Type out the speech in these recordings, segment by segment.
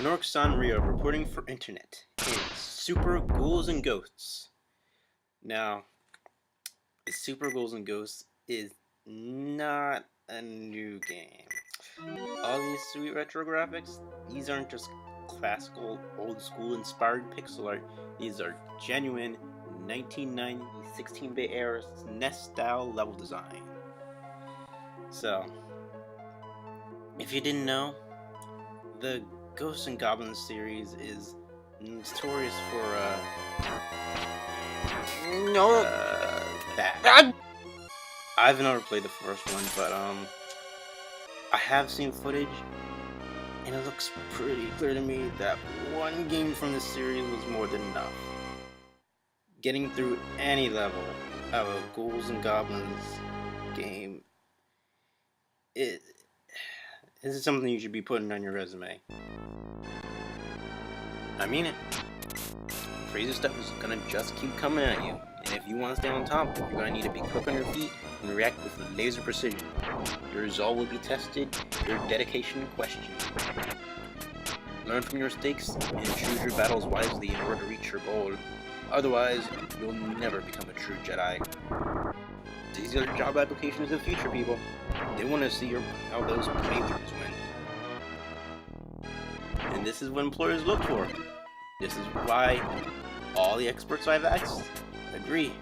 Nork Sanrio reporting for internet in Super Ghouls and Ghosts. Now, Super Ghouls and Ghosts is not a new game. All these sweet retro graphics, these aren't just classical, old school inspired pixel art. These are genuine 1990 16-bit era SNES style level design. So, if you didn't know, the Ghosts and Goblins series is notorious for bad. I've never played the first one, but I have seen footage, and it looks pretty clear to me that one game from the series was more than enough. Getting through any level of a Ghouls and Goblins game, this is something you should be putting on your resume. I mean it. Crazy stuff is gonna just keep coming at you, and if you want to stay on top, you're gonna need to be quick on your feet and react with laser precision. Your resolve will be tested, your dedication questioned. Learn from your mistakes and choose your battles wisely in order to reach your goal. Otherwise, you'll never become a true Jedi. These are job applications of the future, people. They want to see how those playthroughs went. And this is what employers look for. This is why all the experts I've asked agree.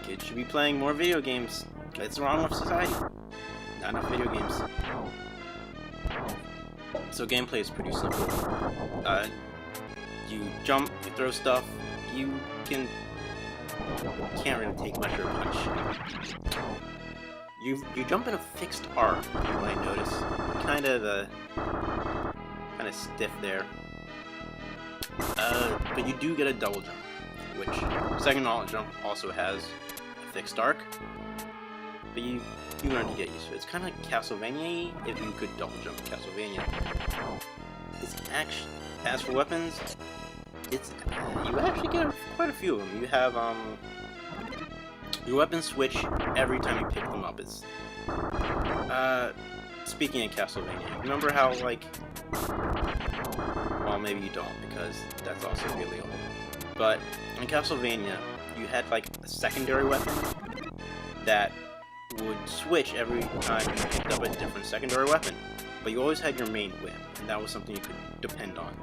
Kids should be playing more video games. What's wrong with society? Not enough video games. So gameplay is pretty simple. You jump, you throw stuff, you can't really take much of a punch. You jump in a fixed arc, you might notice. Kind of stiff there. But you do get a double jump, which second jump also has a fixed arc. But you learn to get used to it. It's kind of like Castlevania if you could double jump in Castlevania. It's actually, as for weapons, you actually get quite a few of them. You have your weapons switch every time you pick them up. It's speaking of Castlevania, remember how well, maybe you don't, because that's also really old. But in Castlevania, you had a secondary weapon that would switch every time you picked up a different secondary weapon. But you always had your main whip, and that was something you could depend on.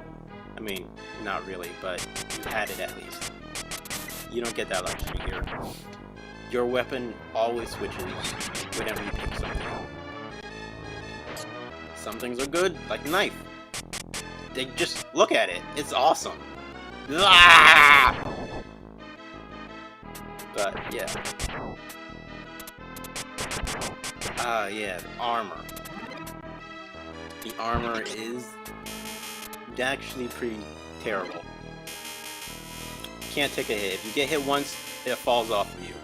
I mean, not really, but you had it at least. You don't get that luxury here. Your weapon always switches whenever you pick something up. Some things are good, like a knife. They just look at it. It's awesome. Ah! But yeah. Yeah, the armor. The armor is actually pretty terrible. Can't take a hit. If you get hit once, it falls off of you.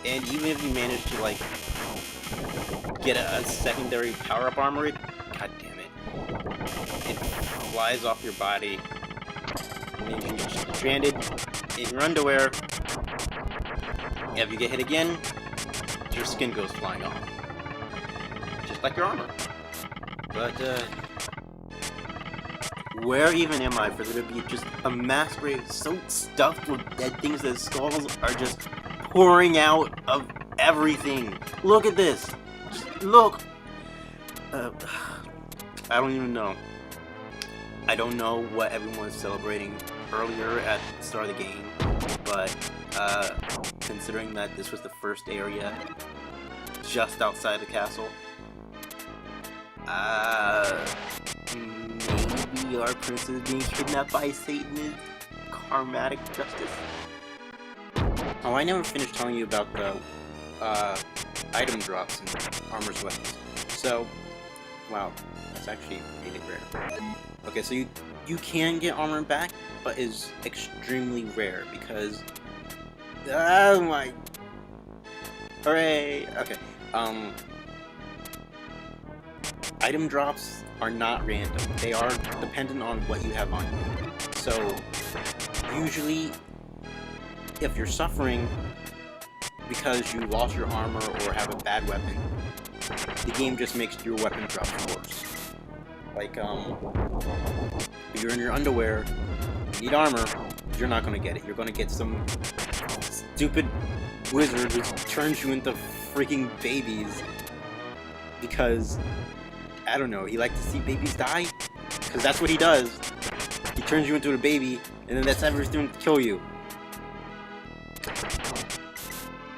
And even if you manage to get a secondary power-up armor, god damn it, it flies off your body. Means you get stranded in your underwear. If you get hit again, your skin goes flying off. Just like your armor. But, where even am I for there to be just a masquerade so stuffed with dead things that skulls are just pouring out of everything? Look at this! Just look! I don't even know. I don't know what everyone was celebrating earlier at the start of the game, but considering that this was the first area just outside the castle, maybe our princess being kidnapped by Satan is karmatic justice? Oh, I never finished telling you about the item drops and armor's weapons. So, wow, that's actually really rare. Okay, so you can get armor back, but it's extremely rare because... Oh my... Hooray! Okay, item drops are not random. They are dependent on what you have on you. So, usually, if you're suffering because you lost your armor or have a bad weapon, the game just makes your weapon drops worse. Like, you're in your underwear, you need armor, you're not gonna get it. You're gonna get some stupid wizard who turns you into freaking babies because, I don't know, he likes to see babies die? Because that's what he does. He turns you into a baby, and then that's everything to kill you.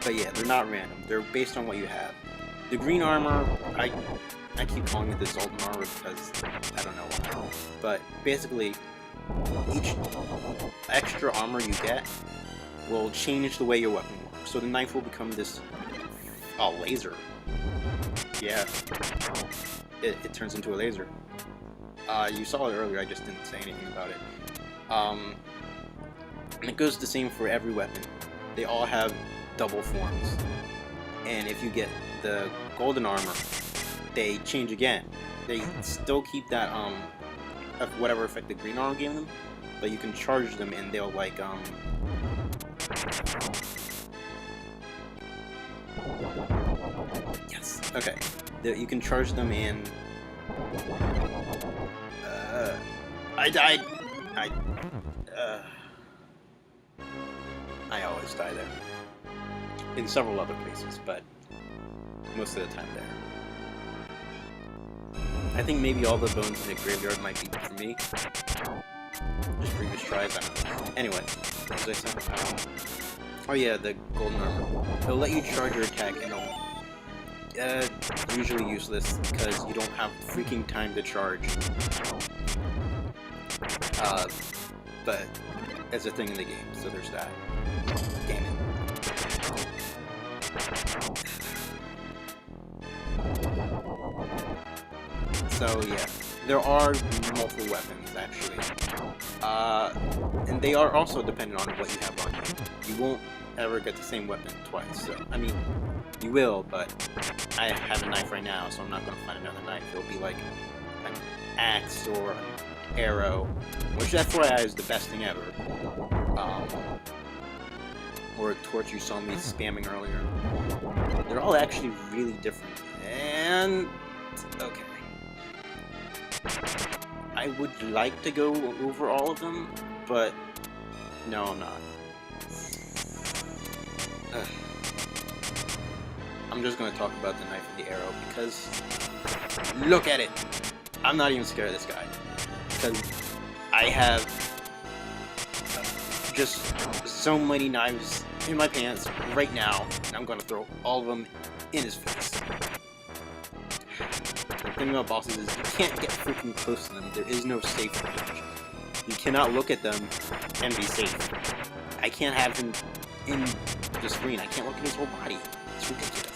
But yeah, they're not random. They're based on what you have. The green armor, I keep calling it the Zoltan armor because I don't know why. But basically, each extra armor you get will change the way your weapon works. So the knife will become this laser. Yeah, it turns into a laser. You saw it earlier. I just didn't say anything about it. And it goes the same for every weapon. They all have double forms. And if you get the golden armor, they change again. They still keep that whatever effect the green armor gave them, but you can charge them and they'll like yes, okay. You can charge them and I died. I always die there. In several other places, but most of the time there. I think maybe all the bones in the graveyard might be for me. Just previous tries, I don't know. Anyway, as I said, oh yeah, the golden armor. It'll let you charge your attack and it'll usually useless because you don't have freaking time to charge. But it's a thing in the game, so there's that. Gaming. So yeah, there are multiple weapons actually, and they are also dependent on what you have on you. You won't ever get the same weapon twice. So I mean, you will, but I have a knife right now, so I'm not going to find another knife. It'll be like an axe or an arrow, which FYI is the best thing ever. Or a torch you saw me spamming earlier. They're all actually really different, and okay. I would like to go over all of them, but no, I'm not. I'm just going to talk about the knife and the arrow because look at it. I'm not even scared of this guy because I have just so many knives in my pants right now, and I'm going to throw all of them in his face. The thing about bosses is you can't get freaking close to them. There is no safe range. You cannot look at them and be safe. I can't have him in the screen. I can't look at his whole body. It's ridiculous.